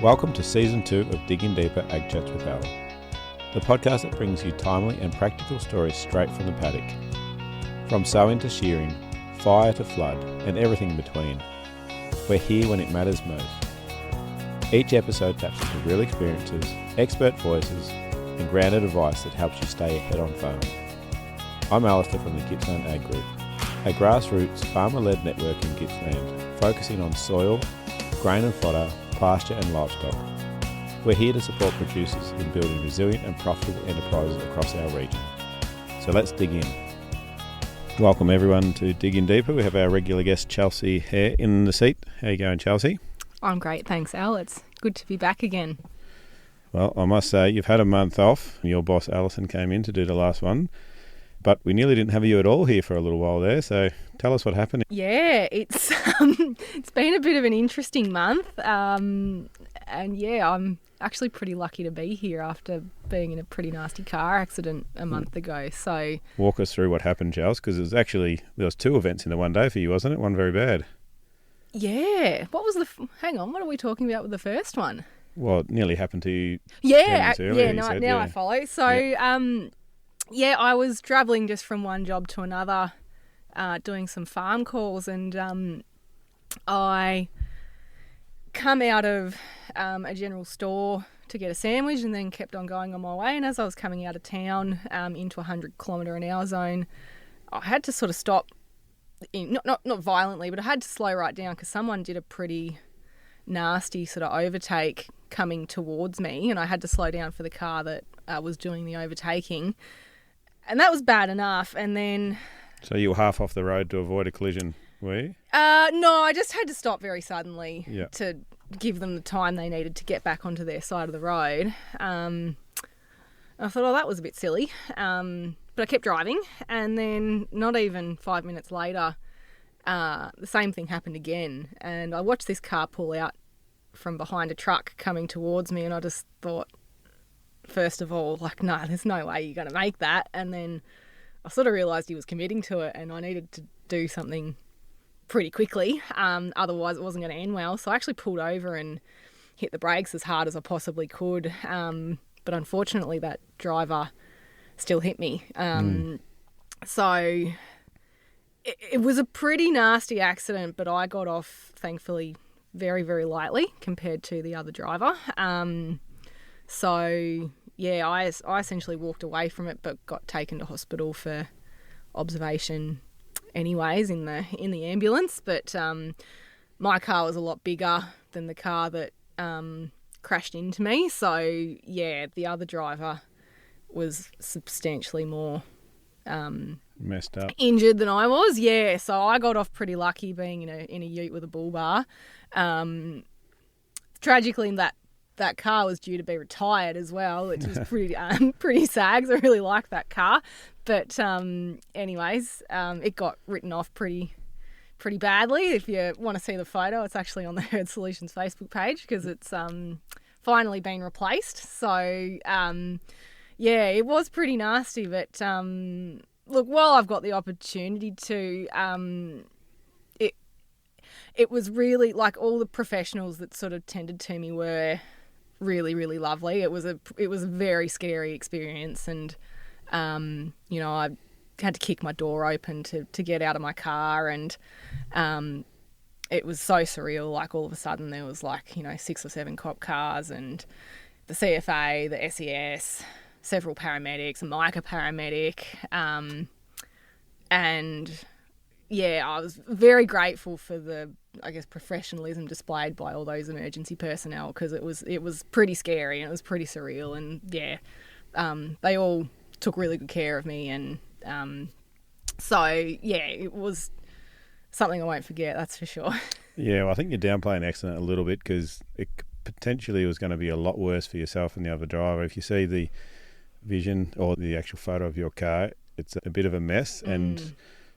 Welcome to Season 2 of Digging Deeper Ag Chats with Al, the podcast that brings you timely and practical stories straight from the paddock. From sowing to shearing, fire to flood, and everything in between. We're here when it matters most. Each episode taps into real experiences, expert voices, and grounded advice that helps you stay ahead on farm. I'm Alistair from the Gippsland Ag Group, a grassroots, farmer-led network in Gippsland, focusing on soil, grain and fodder, pasture and livestock. We're here to support producers in building resilient and profitable enterprises across our region. So let's dig in. Welcome everyone to Digging Deeper. We have our regular guest Chelsea Hare in the seat. How you going, Chelsea? I'm great, thanks, Al. It's good to be back again. Well, I must say you've had a month off. Your boss Alison came in to do the last one, but we nearly didn't have you at all here for a little while there. So tell us what happened. Yeah, it's been a bit of an interesting month, and yeah, I'm actually pretty lucky to be here after being in a pretty nasty car accident a month ago. So walk us through what happened, Charles, because there was two events in the one day for you, wasn't it? One very bad. Yeah. What was hang on, what are we talking about with the first one? Well, it nearly happened to you. Yeah, earlier, now I follow. So, I was travelling just from one job to another, doing some farm calls, and I come out of a general store to get a sandwich and then kept on going on my way. And as I was coming out of town into a 100-kilometre-an-hour zone, I had to sort of stop, not violently, but I had to slow right down because someone did a pretty nasty sort of overtake coming towards me, and I had to slow down for the car that was doing the overtaking. And that was bad enough. And then... So you were half off the road to avoid a collision, were you? No, I just had to stop very suddenly to give them the time they needed to get back onto their side of the road. I thought, that was a bit silly. But I kept driving. And then not even 5 minutes later, the same thing happened again. And I watched this car pull out from behind a truck coming towards me. And I just thought, first of all, no, there's no way you're going to make that. And then I sort of realised he was committing to it and I needed to do something pretty quickly. Otherwise it wasn't going to end well. So I actually pulled over and hit the brakes as hard as I possibly could. But unfortunately that driver still hit me. So it was a pretty nasty accident, but I got off, thankfully, very, very lightly compared to the other driver. So, yeah, I essentially walked away from it but got taken to hospital for observation anyways in the ambulance. But my car was a lot bigger than the car that crashed into me. So, yeah, the other driver was substantially more messed up, injured than I was. Yeah, so I got off pretty lucky being in a ute with a bull bar. Tragically, that car was due to be retired as well, which was pretty sad because I really liked that car. But anyways, it got written off pretty badly. If you want to see the photo, it's actually on the Herd Solutions Facebook page because it's finally been replaced. So yeah, it was pretty nasty. But look, while I've got the opportunity to, it was really all the professionals that sort of tended to me were really, really lovely. It was a very scary experience, and I had to kick my door open to get out of my car, and it was so surreal. All of a sudden there was 6 or 7 cop cars and the CFA, the SES, several paramedics, a MICA paramedic, and yeah, I was very grateful for the, professionalism displayed by all those emergency personnel because it was pretty scary and it was pretty surreal, and yeah, they all took really good care of me, and so yeah, it was something I won't forget, that's for sure. Yeah, well, I think you're downplaying the accident a little bit because it potentially was going to be a lot worse for yourself and the other driver. If you see the vision or the actual photo of your car, it's a bit of a mess, and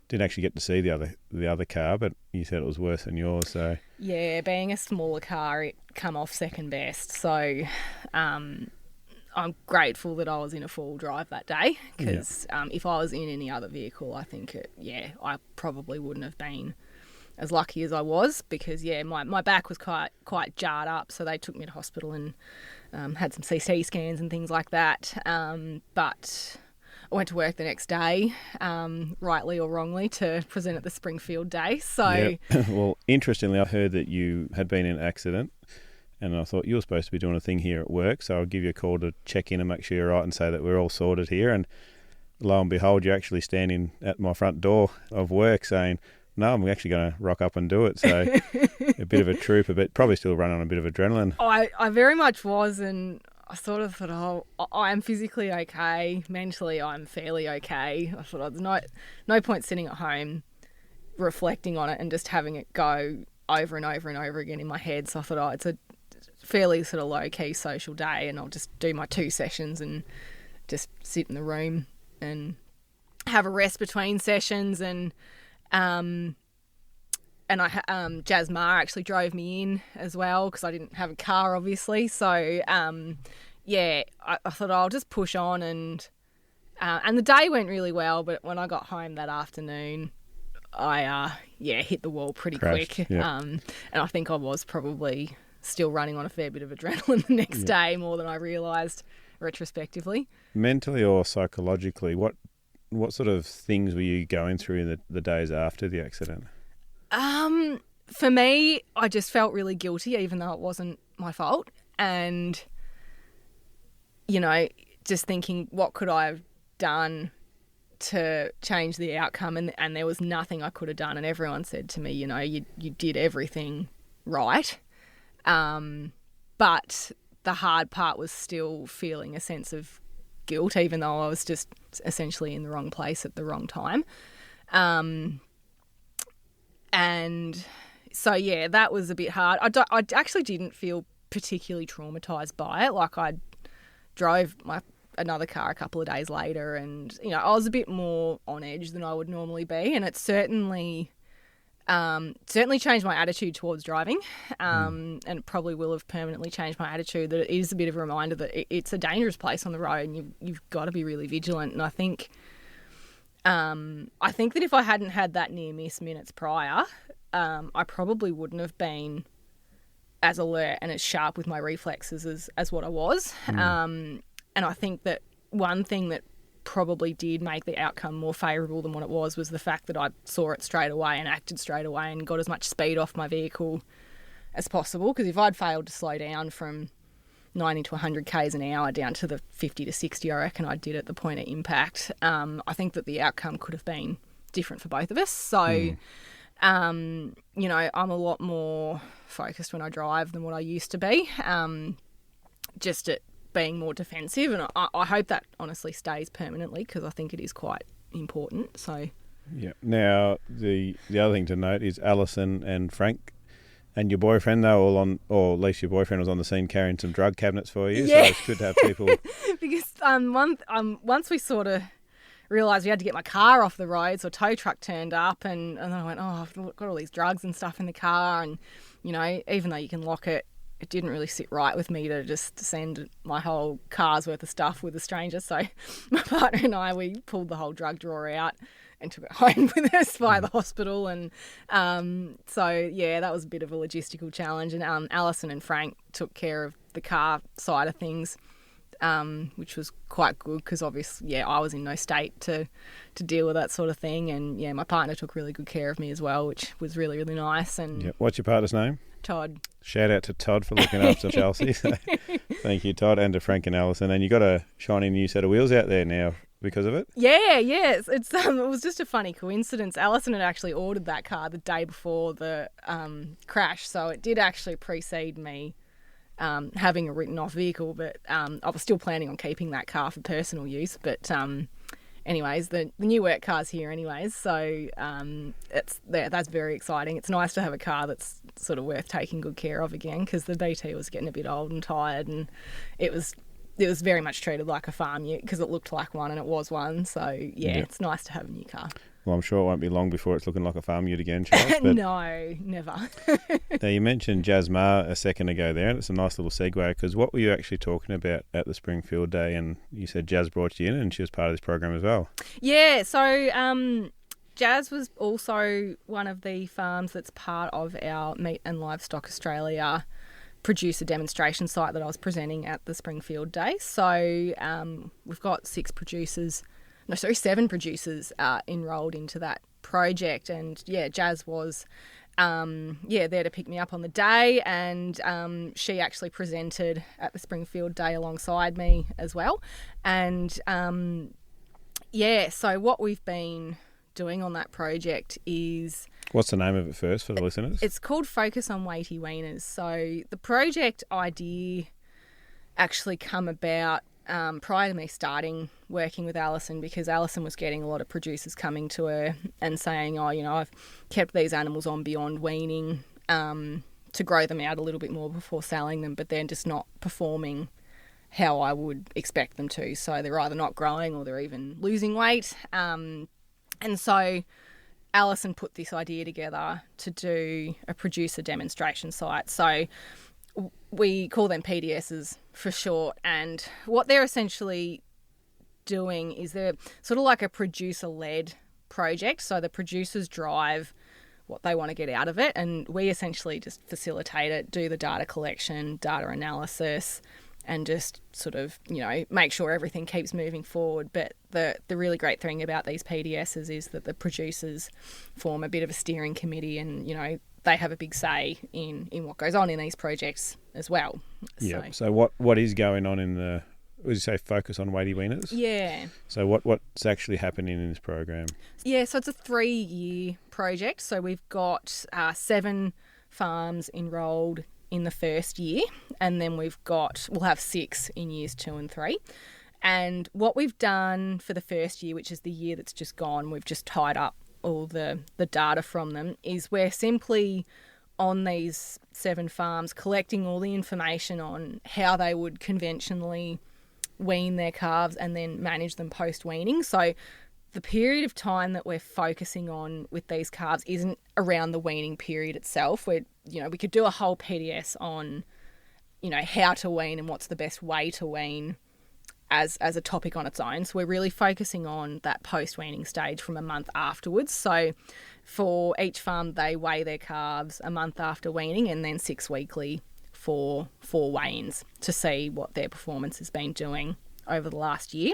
didn't actually get to see the other car, but you said it was worse than yours. So yeah, being a smaller car, it come off second best. So I'm grateful that I was in a full drive that day because if I was in any other vehicle, I think I probably wouldn't have been as lucky as I was because, my back was quite jarred up. So they took me to hospital and had some CT scans and things like that. But I went to work the next day, rightly or wrongly, to present at the Springfield Day. So, Well, interestingly, I heard that you had been in an accident, and I thought you were supposed to be doing a thing here at work. So I'll give you a call to check in and make sure you're right and say that we're all sorted here. And lo and behold, you're actually standing at my front door of work saying, "No, I'm actually going to rock up and do it." So a bit of a trooper, but probably still running on a bit of adrenaline. I very much was, and I sort of thought, I am physically okay. Mentally, I'm fairly okay. I thought there's no point sitting at home reflecting on it and just having it go over and over and over again in my head. So I thought, it's a fairly sort of low-key social day, and I'll just do my 2 sessions and just sit in the room and have a rest between sessions. And Jazz Ma actually drove me in as well because I didn't have a car, obviously. So, I thought I'll just push on, and the day went really well. But when I got home that afternoon, I hit the wall pretty quick. Yeah. And I think I was probably still running on a fair bit of adrenaline the next day, more than I realised retrospectively. Mentally or psychologically, what sort of things were you going through in the days after the accident? For me, I just felt really guilty, even though it wasn't my fault. And, just thinking, what could I have done to change the outcome? And there was nothing I could have done. And everyone said to me, you did everything right. But the hard part was still feeling a sense of guilt, even though I was just essentially in the wrong place at the wrong time. And so, that was a bit hard. I actually didn't feel particularly traumatised by it. Like, I drove another car a couple of days later, and, I was a bit more on edge than I would normally be. And it certainly changed my attitude towards driving, and it probably will have permanently changed my attitude. That it is a bit of a reminder that it's a dangerous place on the road, and you've got to be really vigilant. And I think that if I hadn't had that near miss minutes prior, I probably wouldn't have been as alert and as sharp with my reflexes as what I was. And I think that one thing that probably did make the outcome more favourable than what it was the fact that I saw it straight away and acted straight away and got as much speed off my vehicle as possible. Because if I'd failed to slow down from 90 to 100 k's an hour down to the 50 to 60 I reckon I did at the point of impact, I think that the outcome could have been different for both of us. So, I'm a lot more focused when I drive than what I used to be, just at being more defensive, and I hope that honestly stays permanently because I think it is quite important. So, yeah. Now, the other thing to note is Alison and Frank and your boyfriend, they were all on, or at least your boyfriend was on the scene carrying some drug cabinets for you. Yeah. So it's good to have people. Because once we sort of realised we had to get my car off the road, so a tow truck turned up, and then I went, I've got all these drugs and stuff in the car, and even though you can lock it, it didn't really sit right with me to just send my whole car's worth of stuff with a stranger. So my partner and I, we pulled the whole drug drawer out and took it home with us via the hospital. And that was a bit of a logistical challenge. And Alison and Frank took care of the car side of things, which was quite good because obviously, I was in no state to deal with that sort of thing. And, my partner took really good care of me as well, which was really, really nice. And What's your partner's name? Todd. Shout out to Todd for looking after Chelsea. So, thank you, Todd, and to Frank and Alison. And you got a shiny new set of wheels out there now because of it. Yeah. It's it was just a funny coincidence. Alison had actually ordered that car the day before the crash, so it did actually precede me having a written off vehicle. But I was still planning on keeping that car for personal use. But anyways, the new work car's here anyways, so that's very exciting. It's nice to have a car that's sort of worth taking good care of again, because the BT was getting a bit old and tired, and it was very much treated like a farm ute because it looked like one and it was one. So it's nice to have a new car. Well, I'm sure it won't be long before it's looking like a farm ute again, Charles. But no, never. Now, you mentioned Jazz Ma a second ago there, and it's a nice little segue, because what were you actually talking about at the Springfield Day? And you said Jazz brought you in and she was part of this program as well. Yeah, so Jazz was also one of the farms that's part of our Meat and Livestock Australia producer demonstration site that I was presenting at the Springfield Day. So we've got 7 producers enrolled into that project. And yeah, Jazz was there to pick me up on the day, and she actually presented at the Springfield Day alongside me as well. And so what we've been doing on that project is... What's the name of it first for the listeners? It's called Focus on Weighty Wieners. So the project idea actually come about prior to me starting working with Alison, because Alison was getting a lot of producers coming to her and saying, I've kept these animals on beyond weaning to grow them out a little bit more before selling them, but they're just not performing how I would expect them to. So they're either not growing or they're even losing weight. And so Alison put this idea together to do a producer demonstration site. So we call them PDSs for short. And what they're essentially doing is they're sort of like a producer-led project. So the producers drive what they want to get out of it, and we essentially just facilitate it, do the data collection, data analysis, and just sort of, make sure everything keeps moving forward. But the really great thing about these PDSs is that the producers form a bit of a steering committee, and, they have a big say in what goes on in these projects as well. Yeah. So what is going on in the... Would you say focus on Weighty Wieners? Yeah. So what's actually happening in this program? Yeah, so it's a 3-year project. So we've got 7 farms enrolled in the first year, and then we'll have 6 in years 2 and 3. And what we've done for the first year, which is the year that's just gone, we've just tied up all the data from them, is we're simply on these 7 farms collecting all the information on how they would conventionally wean their calves and then manage them post-weaning. So the period of time that we're focusing on with these calves isn't around the weaning period itself. We could do a whole PDS on, how to wean and what's the best way to wean as a topic on its own. So we're really focusing on that post-weaning stage from a month afterwards. So for each farm, they weigh their calves a month after weaning, and then 6 weekly for 4 weigh-ins to see what their performance has been doing over the last year.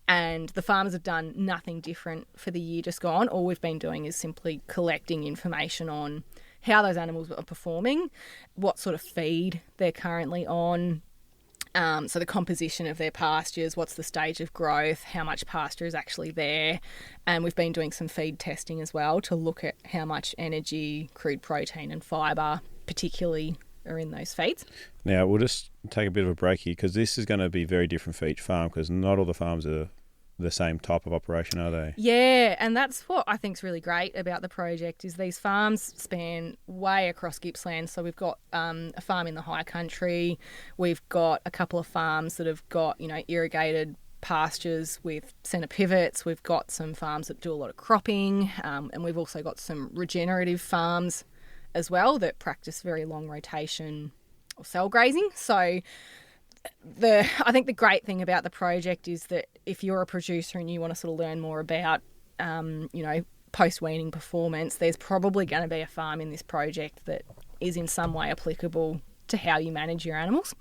And the farmers have done nothing different for the year just gone. All we've been doing is simply collecting information on how those animals are performing, what sort of feed they're currently on, so the composition of their pastures, what's the stage of growth, how much pasture is actually there. And we've been doing some feed testing as well to look at how much energy, crude protein and fibre particularly are in those feeds. Now, we'll just take a bit of a break here, because this is going to be very different for each farm, because not all the farms are the same type of operation, are they? Yeah, and that's what I think is really great about the project, is these farms span way across Gippsland. So we've got a farm in the high country, we've got a couple of farms that have got, irrigated pastures with centre pivots, we've got some farms that do a lot of cropping, and we've also got some regenerative farms as well that practice very long rotation or cell grazing. So I think the great thing about the project is that if you're a producer and you want to sort of learn more about, post-weaning performance, there's probably going to be a farm in this project that is in some way applicable to how you manage your animals.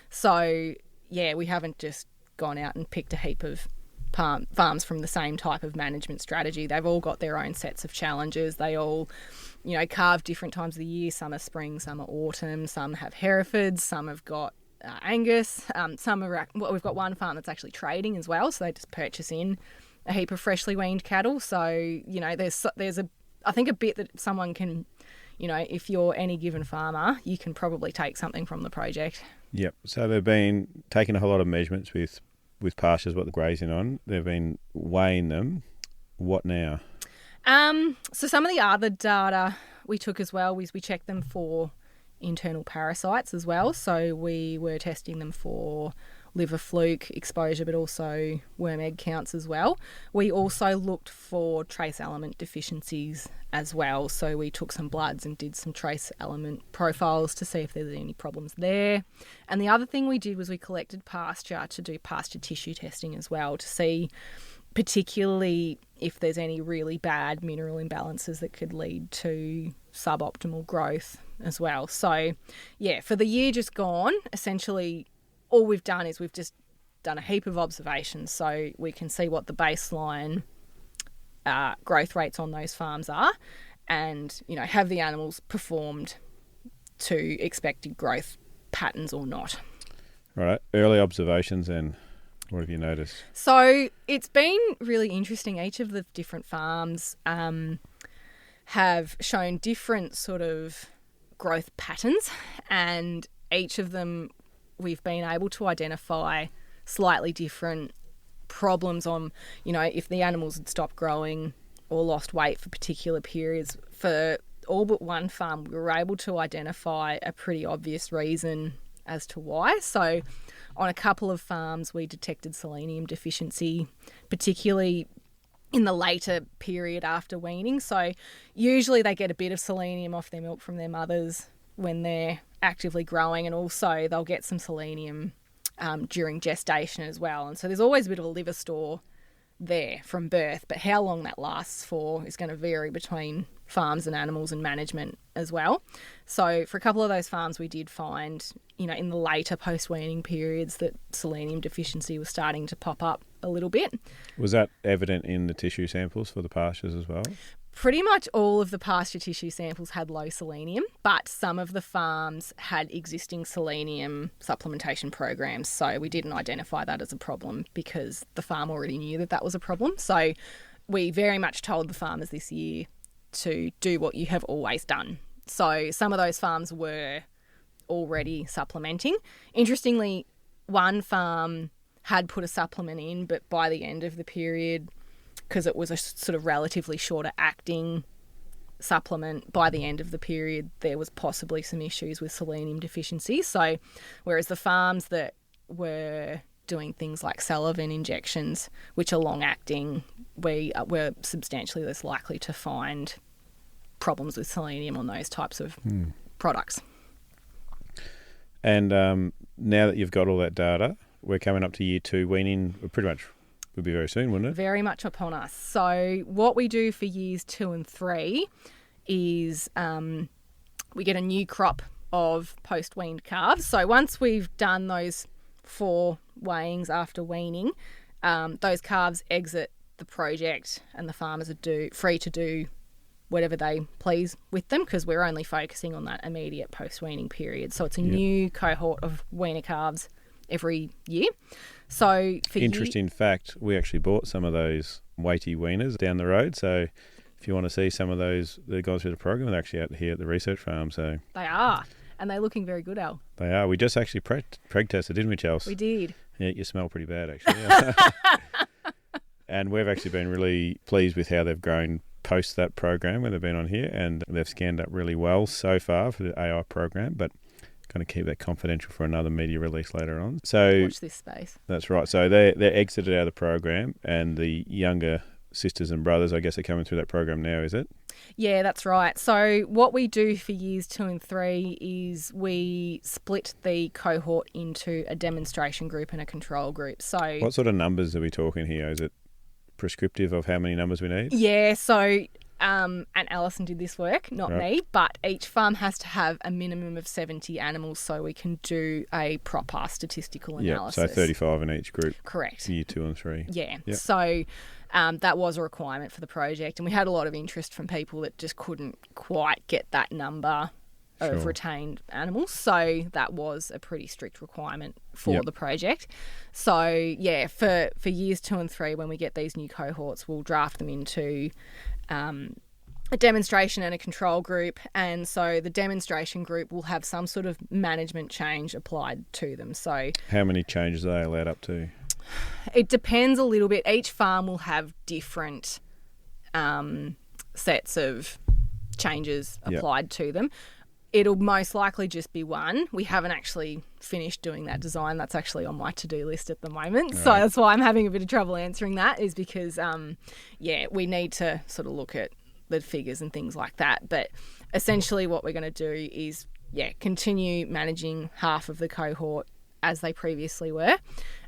So, yeah, we haven't just gone out and picked a heap of farms from the same type of management strategy. They've all got their own sets of challenges. They all, calve different times of the year. Some are spring, some are autumn, some have Herefords, some have got Angus, we've got one farm that's actually trading as well, so they just purchase in a heap of freshly weaned cattle. So there's I think a bit that someone can, if you're any given farmer, you can probably take something from the project. Yep. So they've been taking a whole lot of measurements with pastures, what they're grazing on. They've been weighing them. What now? So some of the other data we took as well was we checked them for internal parasites as well. So we were testing them for liver fluke exposure, but also worm egg counts as well. We also looked for trace element deficiencies as well. So we took some bloods and did some trace element profiles to see if there's any problems there. And the other thing we did was we collected pasture to do pasture tissue testing as well to see particularly if there's any really bad mineral imbalances that could lead to suboptimal growth as well. So, yeah, for the year just gone, essentially all we've done is we've just done a heap of observations so we can see what the baseline growth rates on those farms are and, you know, have the animals performed to expected growth patterns or not. Right. Early observations and what have you noticed? So it's been really interesting. Each of the different farms have shown different sort of growth patterns, and each of them we've been able to identify slightly different problems on, you know, if the animals had stopped growing or lost weight for particular periods. For all but one farm, we were able to identify a pretty obvious reason as to why. So on a couple of farms, we detected selenium deficiency, particularly in the later period after weaning. So usually they get a bit of selenium off their milk from their mothers when they're actively growing, and also they'll get some selenium during gestation as well. And so there's always a bit of a liver store there from birth, but how long that lasts for is going to vary between farms and animals and management as well. So for a couple of those farms, we did find, you know, in the later post-weaning periods that selenium deficiency was starting to pop up a little bit. Was that evident in the tissue samples for the pastures as well? Pretty much all of the pasture tissue samples had low selenium, but some of the farms had existing selenium supplementation programs. So we didn't identify that as a problem because the farm already knew that that was a problem. So we very much told the farmers this year to do what you have always done. So some of those farms were already supplementing. Interestingly, one farm had put a supplement in, but by the end of the period, because it was a sort of relatively shorter acting supplement, by the end of the period there was possibly some issues with selenium deficiency. So whereas the farms that were doing things like Sullivan injections, which are long acting, we were substantially less likely to find problems with selenium on those types of products. And now that you've got all that data, we're coming up to year 2 weaning. Pretty much would be very soon, wouldn't it? Very much upon us. So what we do for years 2 and 3 is we get a new crop of post-weaned calves. So once we've done those 4 weighings after weaning, those calves exit the project and the farmers are free to do whatever they please with them, because we're only focusing on that immediate post-weaning period. So it's a new cohort of weaner calves every year. So for interesting fact, we actually bought some of those Weighty Wieners down the road. So if you want to see some of those that have gone through the program, they're actually out here at the research farm. So they are, and they're looking very good, Al. They are. We just actually preg tested, didn't we, Chelsea? We did. Yeah, you smell pretty bad, actually. And we've actually been really pleased with how they've grown post that program where they've been on here, and they've scanned up really well so far for the AI program, but going to keep that confidential for another media release later on. So watch this space. That's right. So they're exited out of the program, and the younger sisters and brothers, I guess, are coming through that program now, is it? Yeah, that's right. So what we do for years 2 and 3 is we split the cohort into a demonstration group and a control group. So what sort of numbers are we talking here? Is it prescriptive of how many numbers we need? Yeah, so and Alison did this work, not me, but each farm has to have a minimum of 70 animals so we can do a proper statistical analysis. Yeah, so 35 in each group. Correct. Year 2 and 3. Yeah. Yep. So that was a requirement for the project, and we had a lot of interest from people that just couldn't quite get that number of retained animals. So that was a pretty strict requirement for the project. So yeah, for years 2 and 3, when we get these new cohorts, we'll draft them into a demonstration and a control group, and so the demonstration group will have some sort of management change applied to them. So how many changes are they allowed up to? It depends a little bit. Each farm will have different sets of changes applied to them. It'll most likely just be one. We haven't actually finished doing that design. That's actually on my to-do list at the moment. So that's why I'm having a bit of trouble answering that, is because, we need to sort of look at the figures and things like that. But essentially what we're going to do is, continue managing half of the cohort as they previously were.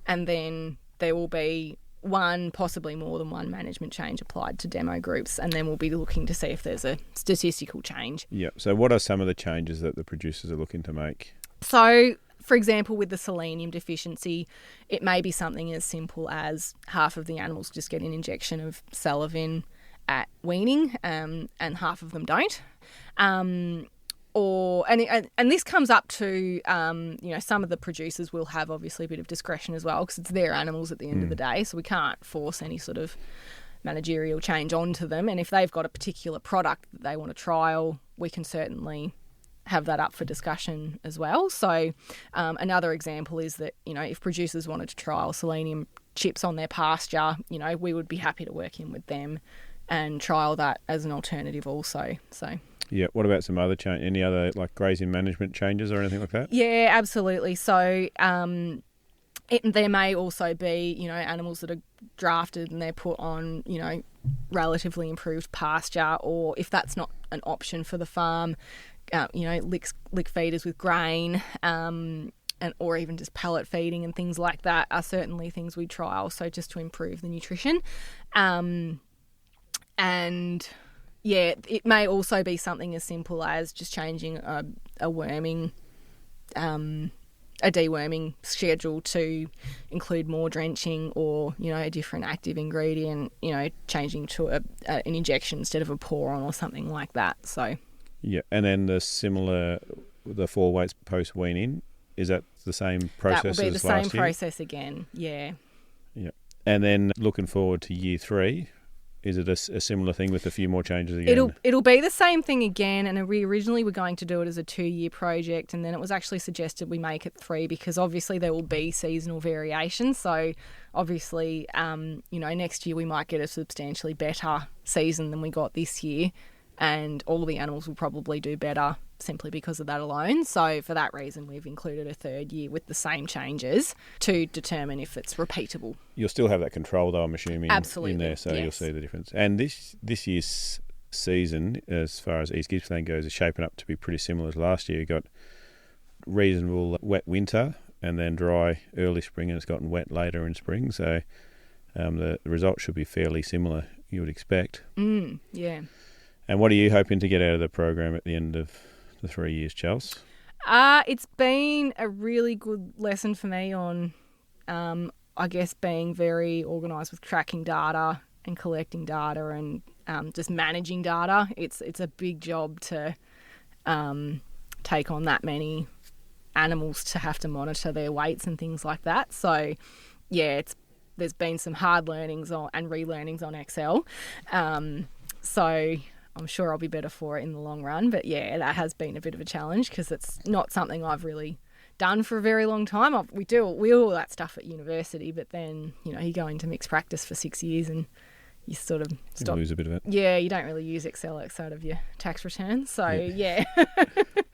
And then there will be one, possibly more than one management change applied to demo groups, and then we'll be looking to see if there's a statistical change. Yeah. So what are some of the changes that the producers are looking to make? So, for example, with the selenium deficiency, it may be something as simple as half of the animals just get an injection of Salovin at weaning, and half of them don't. And this comes up to, some of the producers will have obviously a bit of discretion as well, because it's their animals at the end of the day, so we can't force any sort of managerial change onto them. And if they've got a particular product that they want to trial, we can certainly have that up for discussion as well. So another example is that, if producers wanted to trial selenium chips on their pasture, we would be happy to work in with them and trial that as an alternative also. So yeah, what about some other change? Any other like grazing management changes or anything like that? Yeah, absolutely. So there may also be, animals that are drafted and they're put on, relatively improved pasture, or if that's not an option for the farm, lick feeders with grain, or even just pellet feeding and things like that are certainly things we trial. So just to improve the nutrition, and yeah, it may also be something as simple as just changing a deworming schedule to include more drenching, or a different active ingredient, changing to an injection instead of a pour on or something like that. So yeah, and then the 4 weights post weaning, is that the same process? That will be as the last same year? process again. Yeah. And then looking forward to year 3, is it a similar thing with a few more changes again? It'll be the same thing again, and we originally were going to do it as a 2-year project, and then it was actually suggested we make it 3 because obviously there will be seasonal variations. So obviously, next year we might get a substantially better season than we got this year, and all the animals will probably do better simply because of that alone. So for that reason, we've included a 3rd year with the same changes to determine if it's repeatable. You'll still have that control, though, I'm assuming, absolutely, in there, so yes. You'll see the difference. And this year's season, as far as East Gippsland goes, is shaping up to be pretty similar to last year. You got reasonable wet winter and then dry early spring, and it's gotten wet later in spring. So the results should be fairly similar, you would expect. Yeah. And what are you hoping to get out of the program at the end of the 3 years, Chels? It's been a really good lesson for me on, being very organised with tracking data and collecting data and just managing data. It's a big job to take on that many animals to have to monitor their weights and things like that. So, yeah, there's been some hard learnings and relearnings on Excel. So I'm sure I'll be better for it in the long run. But yeah, that has been a bit of a challenge because it's not something I've really done for a very long time. We do all that stuff at university, but then, you go into mixed practice for 6 years and you sort of stop. You lose a bit of it. Yeah, you don't really use Excel outside of your tax returns. So, yeah. I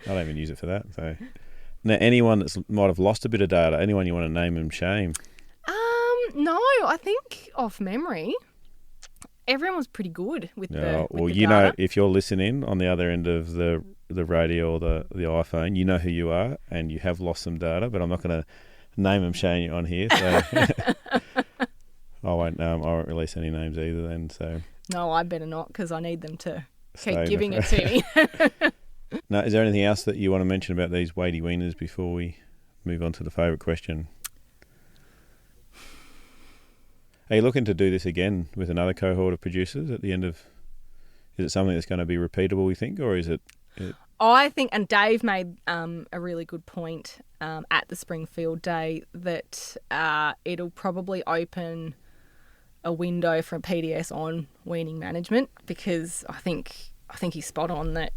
don't even use it for that. So now, anyone that might have lost a bit of data, anyone you want to name and shame? No, I think off memory, everyone was pretty good with the data. Know, if you're listening on the other end of the radio or the iPhone, you know who you are, and you have lost some data, but I'm not going to name and shame you on here. So I won't release any names either then. So no, I better not, because I need them to keep giving it to me. Now, is there anything else that you want to mention about these Weighty Wieners before we move on to the favourite question? Are you looking to do this again with another cohort of producers at the end of... Is it something that's going to be repeatable, you think, or is it... I think, and Dave made a really good point at the Springfield Day, that it'll probably open a window for PDS on weaning management, because I think he's spot on that,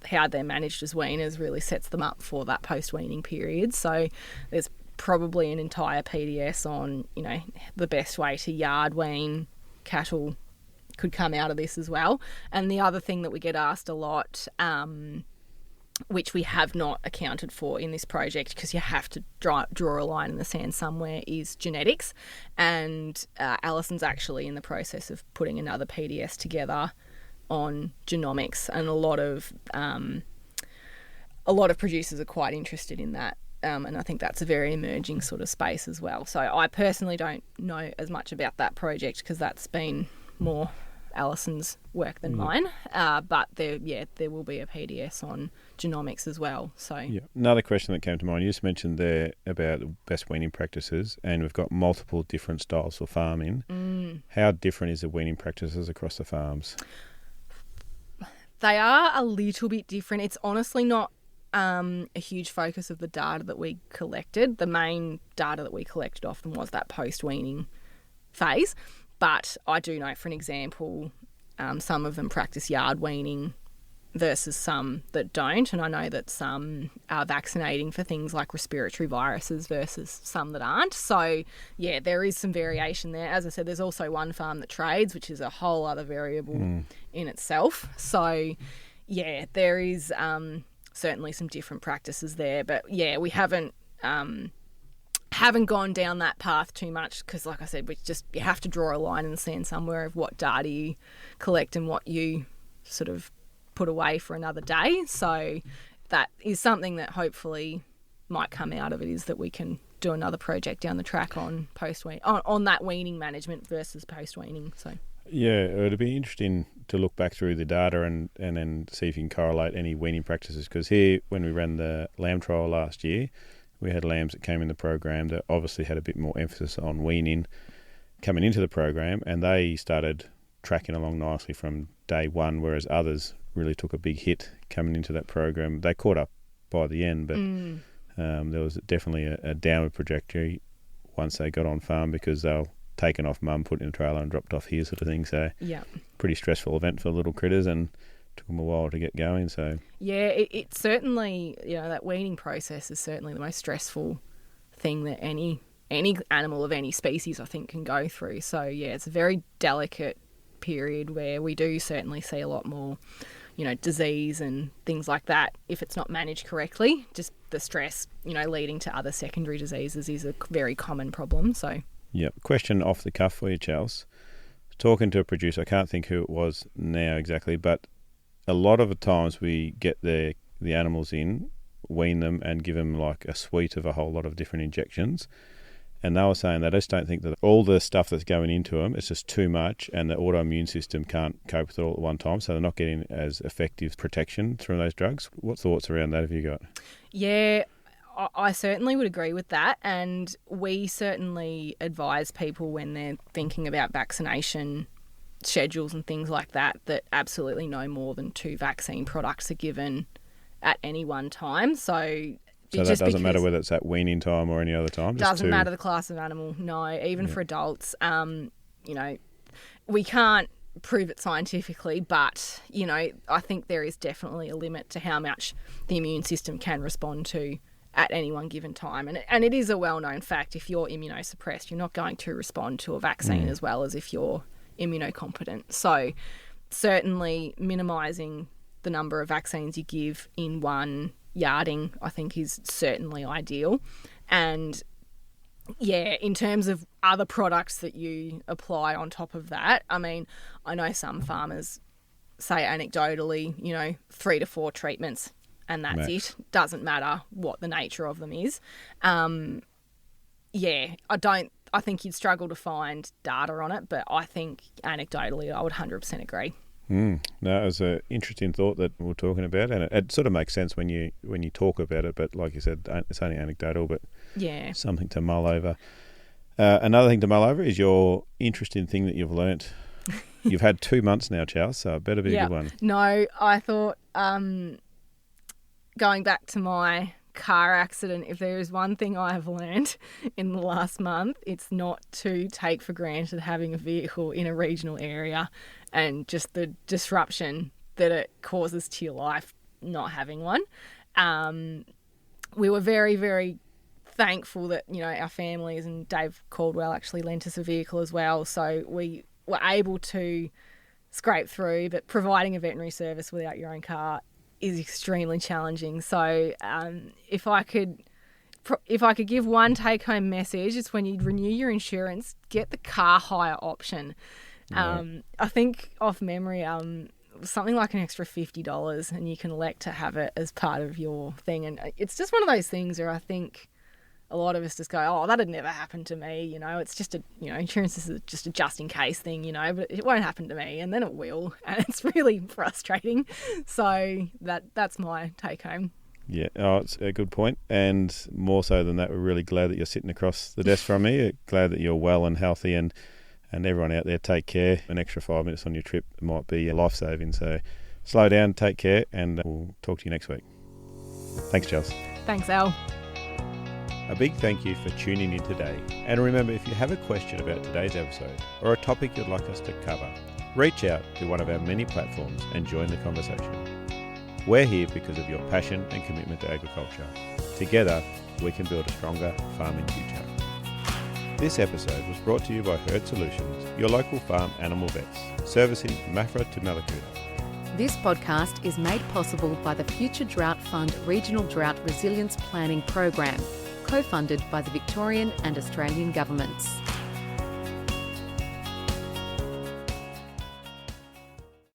how they're managed as weaners really sets them up for that post-weaning period. So there's probably an entire PDS on, the best way to yard wean cattle could come out of this as well. And the other thing that we get asked a lot, which we have not accounted for in this project because you have to draw a line in the sand somewhere, is genetics. And Alison's actually in the process of putting another PDS together on genomics, and a lot of producers are quite interested in that And I think that's a very emerging sort of space as well. So I personally don't know as much about that project because that's been more Alison's work than mine. But there will be a PDS on genomics as well. So another question that came to mind, you just mentioned there about best weaning practices, and we've got multiple different styles for farming. How different is the weaning practices across the farms? They are a little bit different. It's honestly not a huge focus of the data that we collected. The main data that we collected often was that post-weaning phase. But I do know, for an example, some of them practice yard weaning versus some that don't. And I know that some are vaccinating for things like respiratory viruses versus some that aren't. So, yeah, there is some variation there. As I said, there's also one farm that trades, which is a whole other variable in itself. So, yeah, there is certainly some different practices there. But, yeah, we haven't gone down that path too much because, like I said, you have to draw a line in the sand somewhere of what data you collect and what you sort of put away for another day. So that is something that hopefully might come out of it, is that we can do another project down the track on post-weaning, on that weaning management versus post-weaning. So yeah, it'd be interesting to look back through the data and then see if you can correlate any weaning practices, because here, when we ran the lamb trial last year, we had lambs that came in the program that obviously had a bit more emphasis on weaning coming into the program, and they started tracking along nicely from day one, whereas others really took a big hit coming into that program. They caught up by the end, but there was definitely a downward trajectory once they got on farm, because they were taken off mum, put in a trailer and dropped off here sort of thing. So pretty stressful event for the little critters, and took them a while to get going. So yeah, it certainly, that weaning process is certainly the most stressful thing that any animal of any species, I think, can go through. So yeah, it's a very delicate period where we do certainly see a lot more, disease and things like that if it's not managed correctly. Just the stress, leading to other secondary diseases is a very common problem. So question off the cuff for you, Chels. Talking to a producer, I can't think who it was now exactly, but a lot of the times we get the animals in, wean them and give them like a suite of a whole lot of different injections. And they were saying they just don't think that all the stuff that's going into them, it's just too much, and the autoimmune system can't cope with it all at one time, so they're not getting as effective protection through those drugs. What thoughts around that have you got? Yeah, I certainly would agree with that, and we certainly advise people when they're thinking about vaccination schedules and things like that absolutely no more than 2 vaccine products are given at any one time. So that doesn't matter whether it's at weaning time or any other time? Doesn't matter the class of animal, no. Even for adults, we can't prove it scientifically, but, I think there is definitely a limit to how much the immune system can respond to at any one given time. And it is a well-known fact, if you're immunosuppressed, you're not going to respond to a vaccine as well as if you're immunocompetent. So certainly minimising the number of vaccines you give in one yarding, I think, is certainly ideal. And yeah, in terms of other products that you apply on top of that, I mean, I know some farmers say anecdotally, 3 to 4 treatments and that's it. Doesn't matter what the nature of them is. I think you'd struggle to find data on it, but I think anecdotally I would 100% agree. No, it was an interesting thought that we're talking about, and it sort of makes sense when you talk about it, but like you said, it's only anecdotal, but something to mull over. Another thing to mull over is your interesting thing that you've learnt. You've had 2 months now, Charles, so it better be a good one. No, I thought, going back to my car accident, if there is one thing I have learned in the last month, it's not to take for granted having a vehicle in a regional area and just the disruption that it causes to your life not having one. We were very, very thankful that, our families and Dave Caldwell actually lent us a vehicle as well, so we were able to scrape through, but providing a veterinary service without your own car is extremely challenging. So if I could give one take-home message, it's when you renew your insurance, get the car hire option. I think off memory, something like an extra $50, and you can elect to have it as part of your thing. And it's just one of those things where I think a lot of us just go, oh, that'd never happen to me. It's just insurance is just a just in case thing, but it won't happen to me. And then it will. And it's really frustrating. So that's my take home. Yeah, it's a good point. And more so than that, we're really glad that you're sitting across the desk from me. Glad that you're well and healthy, and everyone out there, take care. An extra 5 minutes on your trip might be life-saving. So slow down, take care, and we'll talk to you next week. Thanks, Chels. Thanks, Al. A big thank you for tuning in today. And remember, if you have a question about today's episode or a topic you'd like us to cover, reach out to one of our many platforms and join the conversation. We're here because of your passion and commitment to agriculture. Together, we can build a stronger farming future. This episode was brought to you by Herd Solutions, your local farm animal vets, servicing Maffra to Mallacoota. This podcast is made possible by the Future Drought Fund Regional Drought Resilience Planning Program, co-funded by the Victorian and Australian governments.